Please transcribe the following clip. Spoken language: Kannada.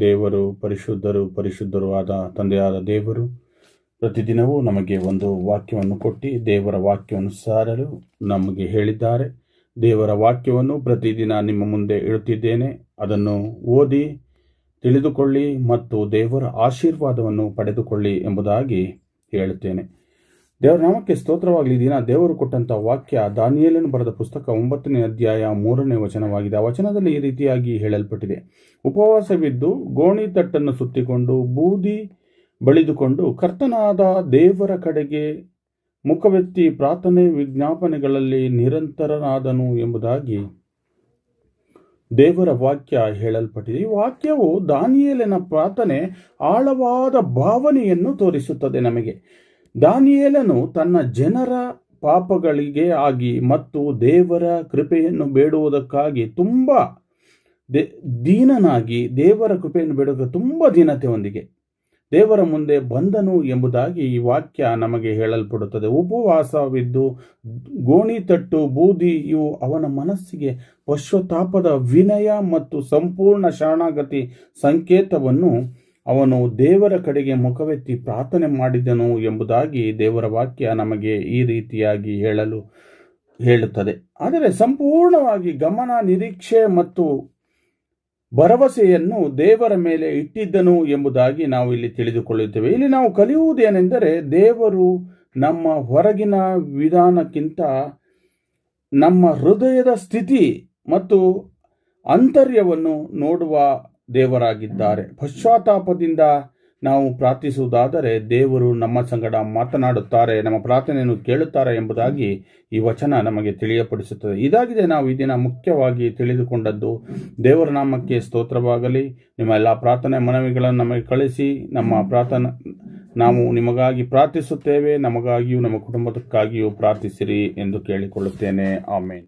ದೇವರು ಪರಿಶುದ್ಧರೂ ಆದ ತಂದೆಯಾದ ದೇವರು ಪ್ರತಿದಿನವೂ ನಮಗೆ ಒಂದು ವಾಕ್ಯವನ್ನು ಕೊಟ್ಟು ದೇವರ ವಾಕ್ಯವನ್ನು ಸಾರಲು ನಮಗೆ ಹೇಳಿದ್ದಾರೆ. ದೇವರ ವಾಕ್ಯವನ್ನು ಪ್ರತಿದಿನ ನಿಮ್ಮ ಮುಂದೆ ಇಡುತ್ತಿದ್ದೇನೆ. ಅದನ್ನು ಓದಿ ತಿಳಿದುಕೊಳ್ಳಿ ಮತ್ತು ದೇವರ ಆಶೀರ್ವಾದವನ್ನು ಪಡೆದುಕೊಳ್ಳಿ ಎಂಬುದಾಗಿ ಹೇಳುತ್ತೇನೆ. ದೇವರ ನಾಮಕ್ಕೆ ಸ್ತೋತ್ರವಾಗಲಿ. ದಿನ ದೇವರು ಕೊಟ್ಟಂಥ ವಾಕ್ಯ ದಾನಿಯೇಲನು ಬರೆದ ಪುಸ್ತಕ 9ನೇ ಅಧ್ಯಾಯ 3ನೇ ವಚನವಾಗಿದೆ. ಆ ವಚನದಲ್ಲಿ ಈ ರೀತಿಯಾಗಿ ಹೇಳಲ್ಪಟ್ಟಿದೆ: ಉಪವಾಸವಿದ್ದು ಗೋಣಿ ತಟ್ಟನ್ನು ಸುತ್ತಿಕೊಂಡು ಬೂದಿ ಬಳಿದುಕೊಂಡು ಕರ್ತನಾದ ದೇವರ ಕಡೆಗೆ ಮುಖವೆತ್ತಿ ಪ್ರಾರ್ಥನೆ ವಿಜ್ಞಾಪನೆಗಳಲ್ಲಿ ನಿರಂತರನಾದನು ಎಂಬುದಾಗಿ ದೇವರ ವಾಕ್ಯ ಹೇಳಲ್ಪಟ್ಟಿದೆ. ಈ ವಾಕ್ಯವು ದಾನಿಯೇಲನ ಪ್ರಾರ್ಥನೆ ಆಳವಾದ ಭಾವನೆಯನ್ನು ತೋರಿಸುತ್ತದೆ ನಮಗೆ. ದಾನಿಯೇಲನು ತನ್ನ ಜನರ ಪಾಪಗಳಿಗೆ ಆಗಿ ಮತ್ತು ದೇವರ ಕೃಪೆಯನ್ನು ಬೇಡುವುದಕ್ಕಾಗಿ ತುಂಬ ದೀನನಾಗಿ ದೇವರ ಕೃಪೆಯನ್ನು ಬೇಡುವ ತುಂಬ ದೀನತೆಯೊಂದಿಗೆ ದೇವರ ಮುಂದೆ ಬಂದನು ಎಂಬುದಾಗಿ ಈ ವಾಕ್ಯ ನಮಗೆ ಹೇಳಲ್ಪಡುತ್ತದೆ. ಉಪವಾಸವಿದ್ದು ಗೋಣಿ ತಟ್ಟು ಬೂದಿ ಇವು ಅವನ ಮನಸ್ಸಿಗೆ ಪಶ್ಚಾತ್ತಾಪದ ವಿನಯ ಮತ್ತು ಸಂಪೂರ್ಣ ಶರಣಾಗತಿ ಸಂಕೇತವನ್ನು ಅವನು ದೇವರ ಕಡೆಗೆ ಮುಖವೆತ್ತಿ ಪ್ರಾರ್ಥನೆ ಮಾಡಿದನು ಎಂಬುದಾಗಿ ದೇವರ ವಾಕ್ಯ ನಮಗೆ ಈ ರೀತಿಯಾಗಿ ಹೇಳುತ್ತದೆ. ಆದರೆ ಸಂಪೂರ್ಣವಾಗಿ ಗಮನ, ನಿರೀಕ್ಷೆ ಮತ್ತು ಭರವಸೆಯನ್ನು ದೇವರ ಮೇಲೆ ಇಟ್ಟಿದ್ದನು ಎಂಬುದಾಗಿ ನಾವು ಇಲ್ಲಿ ತಿಳಿದುಕೊಳ್ಳುತ್ತೇವೆ. ಇಲ್ಲಿ ನಾವು ಕಲಿಯುವುದೇನೆಂದರೆ, ದೇವರು ನಮ್ಮ ಹೊರಗಿನ ವಿಧಾನಕ್ಕಿಂತ ನಮ್ಮ ಹೃದಯದ ಸ್ಥಿತಿ ಮತ್ತು ಆಂತರ್ಯವನ್ನು ನೋಡುವ ದೇವರಾಗಿದ್ದಾರೆ. ಪಶ್ಚಾತ್ತಾಪದಿಂದ ನಾವು ಪ್ರಾರ್ಥಿಸುವುದಾದರೆ ದೇವರು ನಮ್ಮ ಸಂಗಡ ಮಾತನಾಡುತ್ತಾರೆ, ನಮ್ಮ ಪ್ರಾರ್ಥನೆಯನ್ನು ಕೇಳುತ್ತಾರೆ ಎಂಬುದಾಗಿ ಈ ವಚನ ನಮಗೆ ತಿಳಿಯಪಡಿಸುತ್ತದೆ. ಇದಾಗಿದೆ ನಾವು ಈ ದಿನ ಮುಖ್ಯವಾಗಿ ತಿಳಿದುಕೊಂಡದ್ದು. ದೇವರ ನಾಮಕ್ಕೆ ಸ್ತೋತ್ರವಾಗಲಿ. ನಿಮ್ಮ ಎಲ್ಲ ಪ್ರಾರ್ಥನೆ ಮನವಿಗಳನ್ನು ನಮಗೆ ಕಳಿಸಿ. ನಾವು ನಿಮಗಾಗಿ ಪ್ರಾರ್ಥಿಸುತ್ತೇವೆ. ನಮಗಾಗಿಯೂ ನಮ್ಮ ಕುಟುಂಬಕ್ಕಾಗಿಯೂ ಪ್ರಾರ್ಥಿಸಿರಿ ಎಂದು ಕೇಳಿಕೊಳ್ಳುತ್ತೇನೆ. ಆಮೇನ್.